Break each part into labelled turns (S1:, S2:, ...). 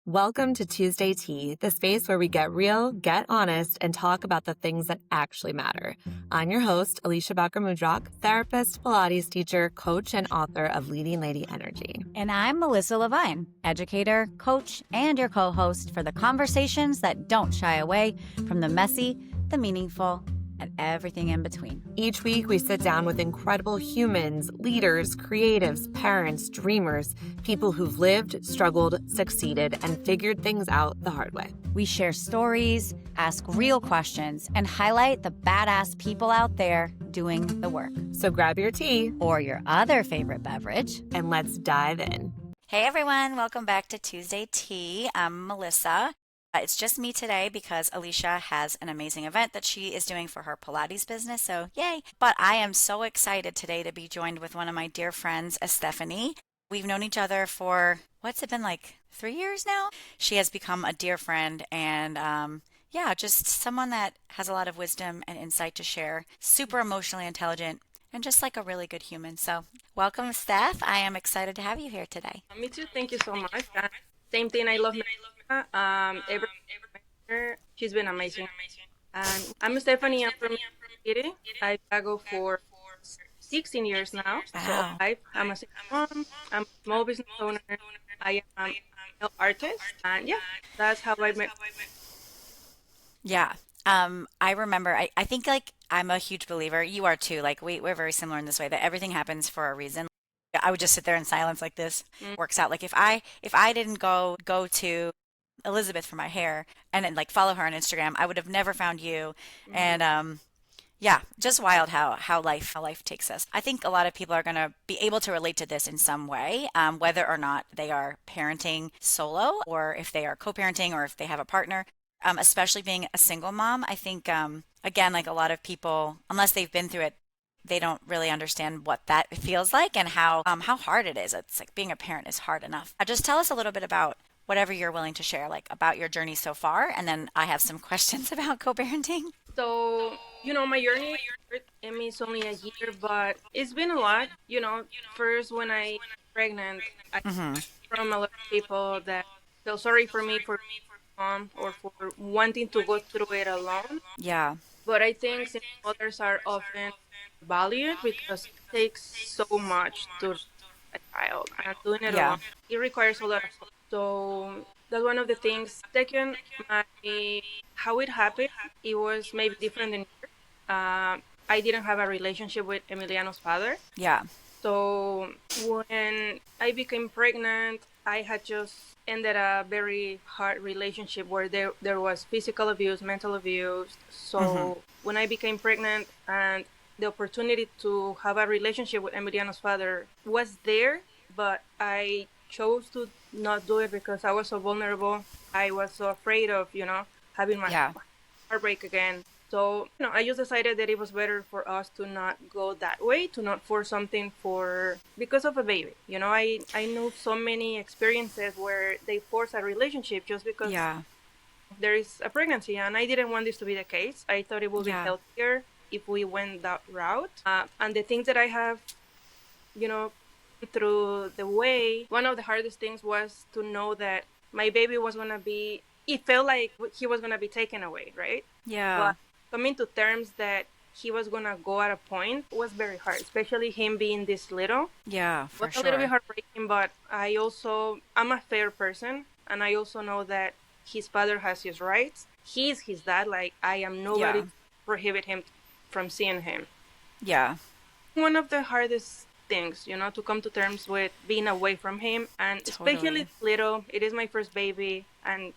S1: Welcome to Tuesday Tea, the space where we get real, get honest, and talk about the things that actually matter. I'm your host, Alicia Bakar-Mudrak, therapist, Pilates teacher, coach, and author of Leading Lady Energy.
S2: And I'm Melissa Levine, educator, coach, and your co-host for the conversations that don't shy away from the messy, the meaningful, and everything in between.
S1: Each week, we sit down with incredible humans, leaders, creatives, parents, dreamers, people who've lived, struggled, succeeded, and figured things out the hard way.
S2: We share stories, ask real questions, and highlight the badass people out there doing the work.
S1: So grab your tea
S2: Or your other favorite beverage.
S1: and let's dive in.
S2: Hey everyone, welcome back to Tuesday Tea. I'm Melissa. It's just me today because Alicia has an amazing event that she is doing for her Pilates business, so yay. But I am so excited today to be joined with one of my dear friends, Estephanie. We've known each other for, what's it been, like 3 years now? She has become a dear friend and just someone that has a lot of wisdom and insight to share. Super emotionally intelligent and just like a really good human. So welcome, Steph. I am excited to have you here today.
S3: Me too. Thank you so much. Same thing. I love Melissa. She's been amazing. And I'm Stephanie. I'm from City. I go for 16 years now.
S2: Wow.
S3: So I'm a single mom. I'm a small business owner. I am an artist. And yeah, that's how I met.
S2: Yeah. I remember, I think like I'm a huge believer. You are too. Like we're very similar in this way that everything happens for a reason. I would just sit there in silence like this. Works out. Like if I didn't go to Elizabeth for my hair and then like follow her on Instagram, I would have never found you. And just wild how life takes us. I think a lot of people are going to be able to relate to this in some way, whether or not they are parenting solo or if they are co-parenting or if they have a partner. Especially being a single mom, I think again, like a lot of people, unless they've been through it, they don't really understand what that feels like and how hard it is. It's like being a parent is hard enough. Just tell us a little bit about whatever you're willing to share, like about your journey so far, and then I have some questions about co-parenting.
S3: So, my journey, I mean, it's only a year, but it's been a lot. First when I was pregnant, I from a lot of people that feel sorry for me for mom or for wanting to go through it alone.
S2: Yeah.
S3: But I think single mothers are often valued because it takes so much to raise a child and doing it
S2: Yeah.
S3: alone. It requires a lot of help. So that's one of the things. Second, how it happened, it was maybe different than yours. I didn't have a relationship with Emiliano's father.
S2: Yeah.
S3: So when I became pregnant, I had just ended a very hard relationship where there was physical abuse, mental abuse. So when I became pregnant and the opportunity to have a relationship with Emiliano's father was there, but I chose to not do it because I was so vulnerable. I was so afraid of, having my
S2: Yeah.
S3: heartbreak again. So, I just decided that it was better for us to not go that way, to not force something because of a baby. I know so many experiences where they force a relationship just because
S2: Yeah.
S3: there is a pregnancy, and I didn't want this to be the case. I thought it would be
S2: Yeah.
S3: healthier if we went that route. And the things that I have, through the way, one of the hardest things was to know that my baby was going to be, it felt like he was going to be taken away, right?
S2: Yeah.
S3: But coming to terms that he was going to go at a point was very hard, especially him being this little.
S2: Yeah,
S3: It
S2: for
S3: was a little bit
S2: sure.
S3: heartbreaking, but I'm a fair person, and I also know that his father has his rights. He's his dad, like I am nobody
S2: Yeah.
S3: to prohibit him from seeing him.
S2: Yeah.
S3: One of the hardest things, to come to terms with being away from him, and especially
S2: Totally.
S3: little. It is my first baby, and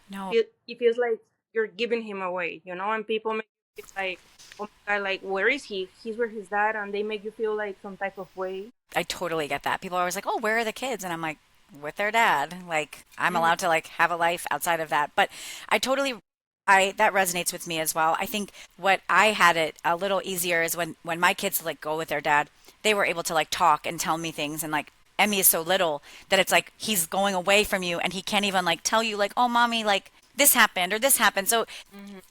S2: No.
S3: it feels like you're giving him away, and people make you feel like, oh my God, like, where is he? He's with his dad, and they make you feel like some type of way.
S2: I totally get that. People are always like, "Oh, where are the kids?" And I'm like, "With their dad." Like, I'm allowed to like have a life outside of that. But I totally I that resonates with me as well. I think what I had it a little easier is when my kids like go with their dad, they were able to like talk and tell me things and like Emmy is so little that it's like he's going away from you and he can't even like tell you like, "Oh, mommy, like this happened or this happened." So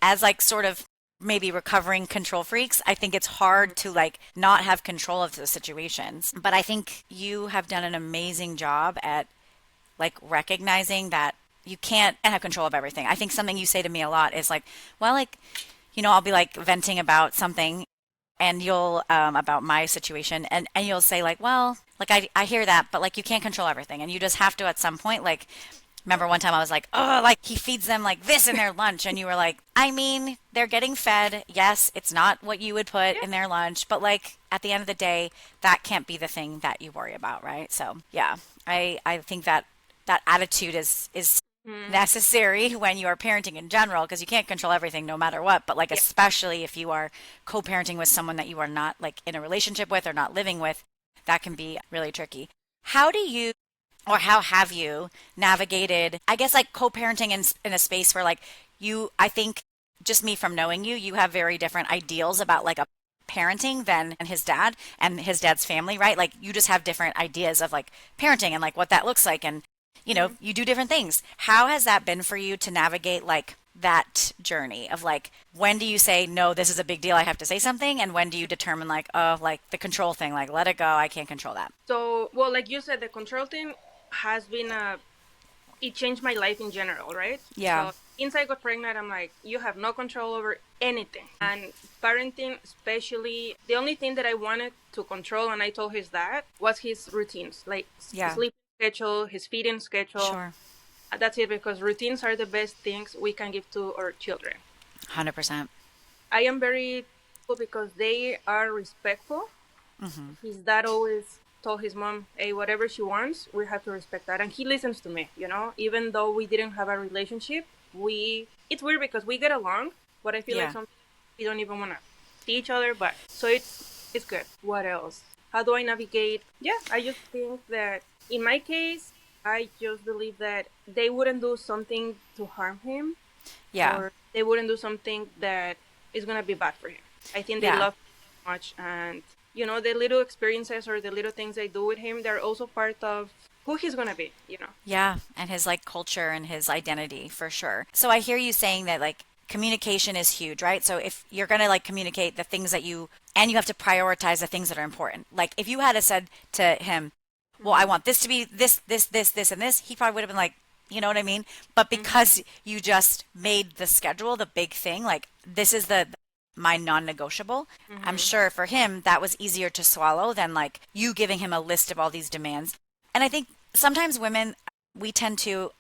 S2: as like sort of maybe recovering control freaks, I think it's hard to like not have control of those situations. But I think you have done an amazing job at like recognizing that you can't have control of everything. I think something you say to me a lot is like, well, like, I'll be like venting about something and you'll about my situation and you'll say like, well, like I hear that, but like you can't control everything and you just have to at some point. Like, remember one time I was like, oh, like he feeds them like this in their lunch, and you were like, I mean, they're getting fed. Yes, it's not what you would put in their lunch, but like at the end of the day, that can't be the thing that you worry about, right? So yeah, I think that that attitude is necessary when you are parenting in general, because you can't control everything no matter what, but like especially if you are co-parenting with someone that you are not like in a relationship with or not living with, that can be really tricky. How do you, or how have you navigated, I guess, like co-parenting in a space where like I think just me from knowing you, you have very different ideals about like a parenting than his dad and his dad's family, right? Like you just have different ideas of like parenting and like what that looks like, and you do different things. How has that been for you to navigate like that journey of like, when do you say, no, this is a big deal, I have to say something? And when do you determine like, oh, like the control thing, like let it go, I can't control that?
S3: So, well, like you said, the control thing has been it changed my life in general, right?
S2: Yeah.
S3: So since I got pregnant, I'm like, you have no control over anything. And parenting, especially, the only thing that I wanted to control, and I told his dad, was his routines, like sleep schedule, his feeding schedule.
S2: Sure.
S3: That's it, because routines are the best things we can give to our children.
S2: 100%.
S3: I am very cool because they are respectful. His dad always told his mom, hey, whatever she wants, we have to respect that. And he listens to me, even though we didn't have a relationship, it's weird because we get along, but I feel like sometimes we don't even want to see each other, but so it's good. What else? How do I navigate? Yeah, I just think that in my case, I just believe that they wouldn't do something to harm him.
S2: Yeah.
S3: Or they wouldn't do something that is going to be bad for him. I think they love him so much, and the little experiences or the little things I do with him, they're also part of who he's going to be,
S2: Yeah, and his like culture and his identity for sure. So I hear you saying that like communication is huge, right? So if you're going to like communicate the things that you have to prioritize the things that are important. Like if you had said to him, well, I want this to be this, and this, he probably would have been like, you know what I mean? But because you just made the schedule the big thing, like this is my non-negotiable. I'm sure for him that was easier to swallow than like you giving him a list of all these demands. And I think sometimes women, we tend to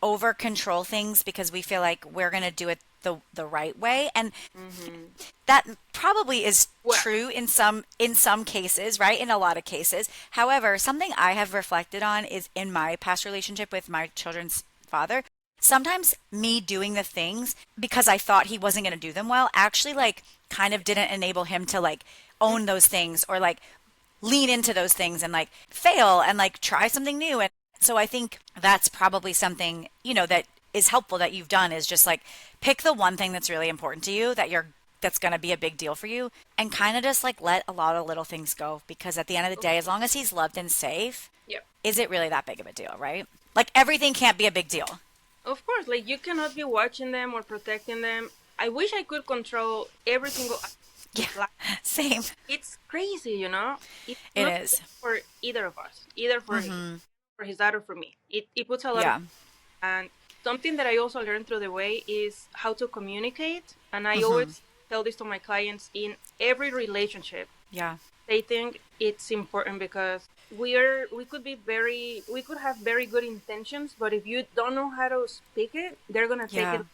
S2: over control things because we feel like we're going to do it the right way, and that probably is true in some cases, right? In a lot of cases. However, something I have reflected on is in my past relationship with my children's father, sometimes me doing the things because I thought he wasn't going to do them well actually like kind of didn't enable him to like own those things or like lean into those things and like fail and like try something new. And so I think that's probably something, that is helpful that you've done, is just like pick the one thing that's really important to you that's going to be a big deal for you, and kind of just like let a lot of little things go, because at the end of the day, as long as he's loved and safe, is it really that big of a deal, right? Like everything can't be a big deal.
S3: Of course, like you cannot be watching them or protecting them. I wish I could control every single
S2: Same.
S3: It's crazy, It's
S2: it
S3: not
S2: is
S3: for either of us, either for his dad or for me. It puts a lot of, and something that I also learned through the way is how to communicate. And I always tell this to my clients in every relationship.
S2: Yeah.
S3: They think it's important because we could have very good intentions, but if you don't know how to speak it, they're going to take it in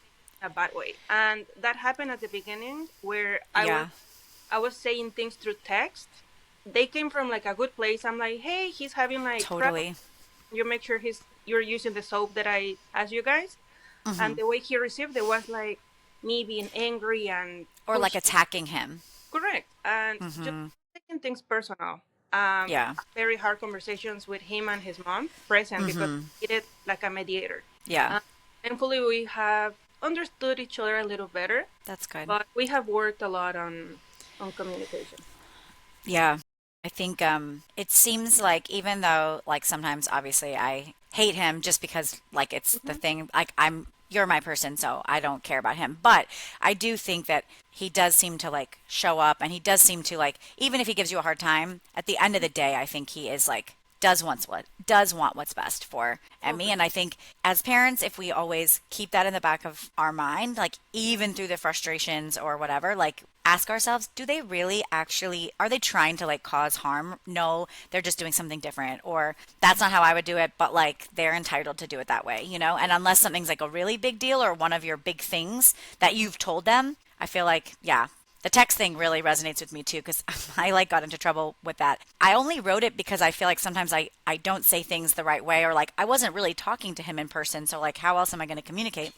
S3: a bad way. And that happened at the beginning where I was saying things through text. They came from like a good place. I'm like, hey, he's having like
S2: totally.
S3: You make sure you're using the soap that I asked you guys. And the way he received it was like me being angry and
S2: like attacking him.
S3: Correct. And just taking things personal. Very hard conversations with him and his mom present because he did like a mediator.
S2: Yeah.
S3: Thankfully, we have understood each other a little better.
S2: That's good.
S3: But we have worked a lot on communication.
S2: Yeah. I think it seems like, even though like sometimes obviously I hate him just because like it's the thing, like you're my person, so I don't care about him. But I do think that he does seem to like show up, and he does seem to like, even if he gives you a hard time, at the end of the day, I think he is like does want does want what's best for Emmy.
S3: Okay.
S2: And I think as parents, if we always keep that in the back of our mind, like even through the frustrations or whatever, like ask ourselves, do they really actually, are they trying to like cause harm? No, they're just doing something different. Or that's not how I would do it, but like they're entitled to do it that way, you know? And unless something's like a really big deal or one of your big things that you've told them, I feel like, yeah, the text thing really resonates with me too because I like got into trouble with that. I only wrote it because I feel like sometimes I don't say things the right way or like I wasn't really talking to him in person. So like how else am I going to communicate?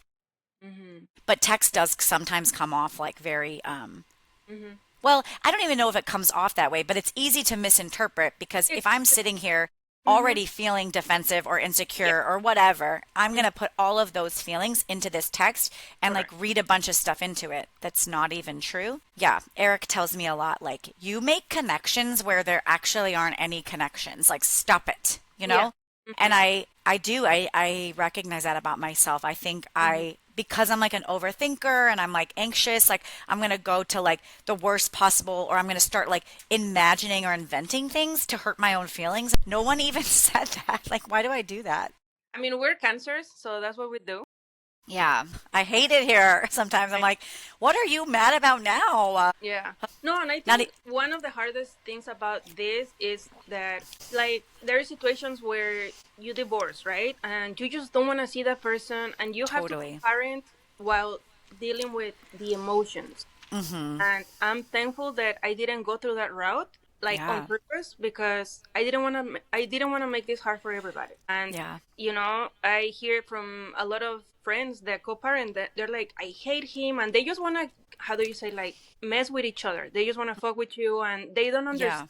S3: Mm-hmm.
S2: But text does sometimes come off like very
S3: Mm-hmm.
S2: well, I don't even know if it comes off that way, but it's easy to misinterpret because if I'm
S3: Exactly.
S2: sitting here
S3: Mm-hmm.
S2: already feeling defensive or
S3: Yeah.
S2: insecure or whatever, I'm going
S3: Mhm.
S2: to put all of those feelings into this text and like
S3: Correct.
S2: read a bunch of stuff into it that's not even true. Yeah, Eric tells me a lot like, you make connections where there actually aren't any connections. Like, stop it, you
S3: Yeah.
S2: know? And
S3: Mm-hmm.
S2: I recognize that about myself. I think
S3: Mm-hmm.
S2: because I'm like an overthinker and I'm like anxious, like I'm gonna go to like the worst possible, or I'm gonna start like imagining or inventing things to hurt my own feelings. No one even said that. Like, why do I do that?
S3: I mean, we're cancers, so that's what we do.
S2: Yeah, I hate it here. Sometimes I'm
S3: Right.
S2: like, what are you mad about now?
S3: Yeah. No, and I
S2: Not,
S3: think one of the hardest things about this is that, like, there are situations where you divorce, right? And you just don't want to see that person, and you have to
S2: totally.
S3: parent while dealing with the emotions.
S2: Mm-hmm.
S3: And I'm thankful that I didn't go through that route, like on
S2: Yeah,
S3: purpose, because I didn't want to make this hard for everybody. And
S2: yeah,
S3: I hear from a lot of friends that co-parent that they're like, I hate him, and they just want to, how do you say, like, mess with each other. They just want to fuck with you, and they don't
S2: yeah,
S3: understand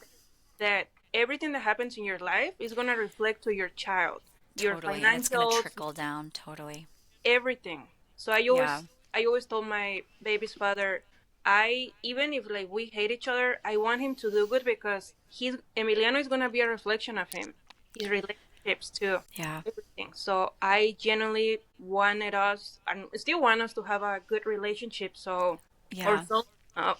S3: that everything that happens in your life is going to reflect to your child, your
S2: totally. And it's gonna
S3: financials,
S2: trickle down. Totally.
S3: everything. So
S2: Yeah,
S3: I always told my baby's father, I, even if like we hate each other, I want him to do good because he's Emiliano is gonna be a reflection of him, his relationships too,
S2: yeah,
S3: everything. So I genuinely wanted us and still want us to have a good relationship. So our
S2: yeah.
S3: son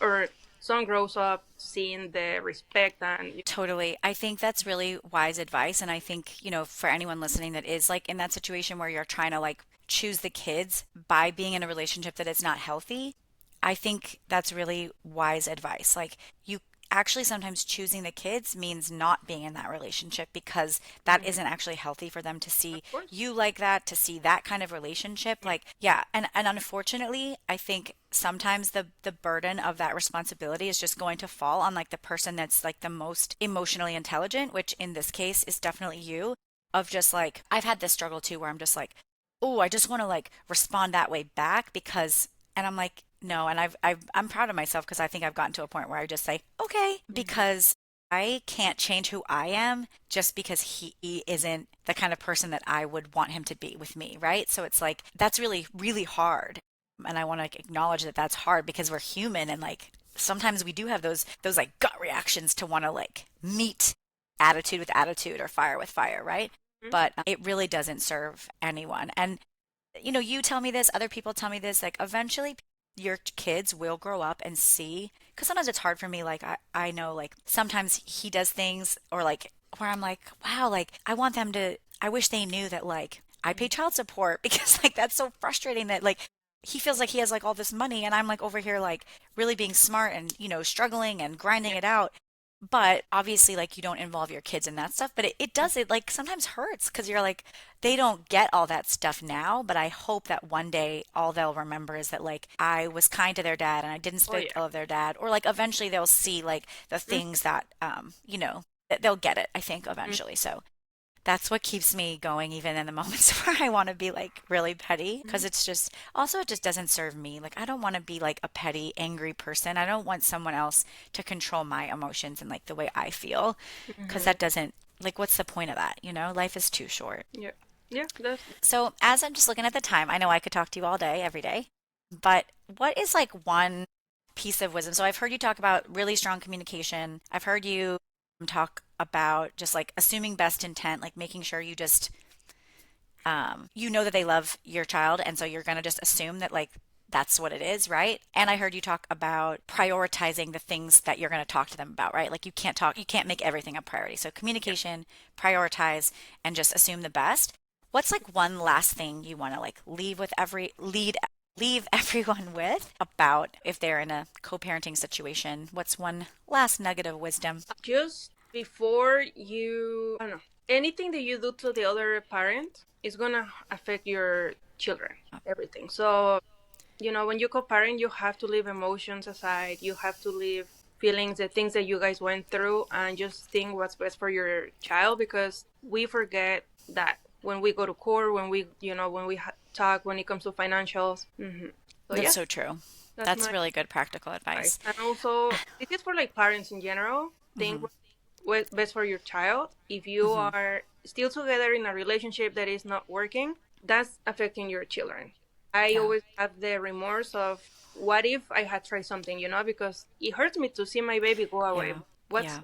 S3: or son grows up seeing the respect and
S2: Totally. I think that's really wise advice. And I think, for anyone listening that is like in that situation where you're trying to like choose the kids by being in a relationship that is not healthy, I think that's really wise advice. Like, you actually sometimes choosing the kids means not being in that relationship because that
S3: Mhm.
S2: isn't actually healthy for them to
S3: Of
S2: see
S3: course.
S2: you like that, to see that kind of relationship.
S3: Yeah.
S2: Like, yeah. And unfortunately, I think sometimes the burden of that responsibility is just going to fall on like the person that's like the most emotionally intelligent, which in this case is definitely you. Of just like, I've had this struggle too where I'm just like, oh, I just want to like respond that way back because, and I'm like, no. And I'm proud of myself because I think I've gotten to a point where I just say, okay,
S3: Mhm.
S2: because I can't change who I am just because he isn't the kind of person that I would want him to be with me, right? So it's like, that's really, really hard. And I want to acknowledge that that's hard because we're human and like sometimes we do have those like gut reactions to want to like meet attitude with attitude or fire with fire, right?
S3: Mhm.
S2: But it really doesn't serve anyone. And you tell me this, other people tell me this, like eventually your kids will grow up and see, because sometimes it's hard for me. Like, I know like sometimes he does things or like where I'm like, wow, like I wish they knew that like I pay
S3: Mhm.
S2: child support because like that's so frustrating that like he feels like he has like all this money and I'm like over here like really being smart and struggling and grinding
S3: Yeah.
S2: it out. But obviously, like, you don't involve your kids in that stuff, but it does, it like sometimes hurts because you're like, they don't get all that stuff now. But I hope that one day all they'll remember is that, like, I was kind to their dad and I didn't
S3: Oh
S2: speak
S3: yeah.
S2: ill of their dad. Or, like, eventually they'll see, like, the
S3: Mhm.
S2: things that, that they'll get it, I think,
S3: Mhm.
S2: eventually. So that's what keeps me going even in the moments where I want to be like really petty because
S3: Mhm.
S2: it's just also it just doesn't serve me. Like I don't want to be like a petty, angry person. I don't want someone else to control my emotions and like the way I feel because
S3: Mhm.
S2: that doesn't like what's the point of that, you know? Life is too short.
S3: Yeah. Yeah. That's
S2: So as I'm just looking at the time, I know I could talk to you all day, every day, but what is like one piece of wisdom? So I've heard you talk about really strong communication. I've heard you talk about just like assuming best intent, like making sure you just you know that they love your child and so you're going to just assume that like that's what it is, right? And I heard you talk about prioritizing the things that you're going to talk to them about, right? Like you can't make everything a priority. So communication, prioritize, and just assume the best. What's like one last thing you want to like leave everyone with about if they're in a co-parenting situation? What's one last nugget of wisdom?
S3: Just before you, I don't know, anything that you do to the other parent is gonna affect your children, everything. So, when you co-parent, you have to leave emotions aside. You have to leave feelings, the things that you guys went through, and just think what's best for your child, because we forget that when we go to court, when we, when we talk, when it comes to financials. Mm-hmm. So,
S2: That's so true. That's really good practical advice.
S3: And also, this is for like parents in general. Think what's best for your child. If you are still together in a relationship that is not working, that's affecting your children. I always have the remorse of what if I had tried something, because it hurts me to see my baby go away. What's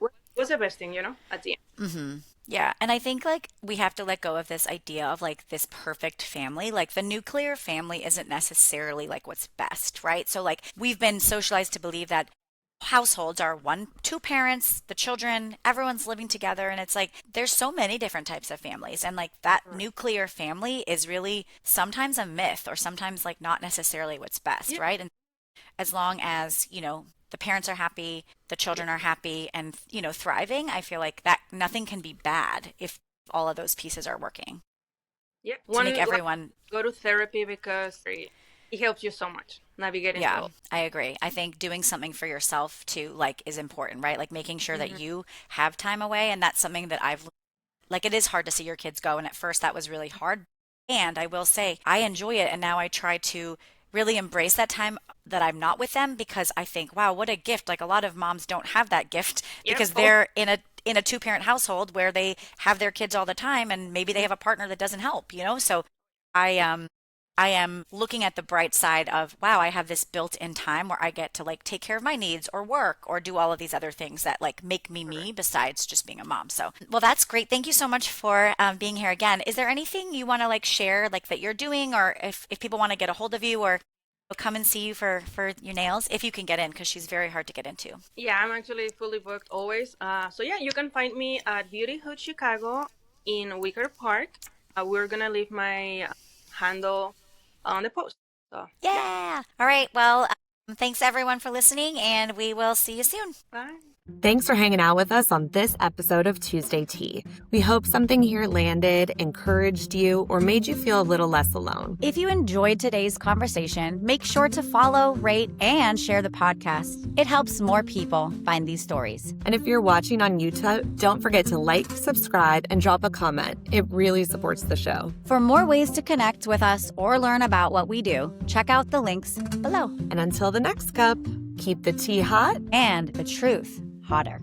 S3: the best thing, at the end?
S2: Yeah. And I think like we have to let go of this idea of like this perfect family. Like the nuclear family isn't necessarily like what's best, right? So like we've been socialized to believe that households are two parents, the children, everyone's living together. And it's like there's so many different types of families. And like that nuclear family is really sometimes a myth or sometimes like not necessarily what's best, right? And as long as, the parents are happy, the children are happy and, thriving, I feel like that nothing can be bad if all of those pieces are working.
S3: Yeah.
S2: To make everyone
S3: go to therapy because it helps you so much navigating.
S2: Yeah, I agree. I think doing something for yourself too, like, is important, right? Like making sure that you have time away. And that's something that like, it is hard to see your kids go. And at first that was really hard. And I will say I enjoy it. And now I try to really embrace that time that I'm not with them, because I think, wow, what a gift. Like a lot of moms don't have that gift because they're in a two-parent household where they have their kids all the time and maybe they have a partner that doesn't help, So I am looking at the bright side of, wow, I have this built-in time where I get to like take care of my needs or work or do all of these other things that like make me besides just being a mom. So, well, that's great. Thank you so much for being here again. Is there anything you want to like share like that you're doing, or if people want to get a hold of you or come and see you for your nails, if you can get in, because she's very hard to get into?
S3: Yeah, I'm actually fully booked always. So yeah, you can find me at Beauty Hood Chicago in Wicker Park. We're going to leave my handle on the post. So
S2: yeah. All right. Well, thanks everyone for listening, and we will see you soon.
S3: Bye.
S1: Thanks for hanging out with us on this episode of Tuesday Tea. We hope something here landed, encouraged you, or made you feel a little less alone.
S4: If you enjoyed today's conversation, make sure to follow, rate, and share the podcast. It helps more people find these stories.
S1: And if you're watching on YouTube, don't forget to like, subscribe, and drop a comment. It really supports the show.
S4: For more ways to connect with us or learn about what we do, check out the links below.
S1: And until the next cup, keep the tea hot
S4: and the truth hotter.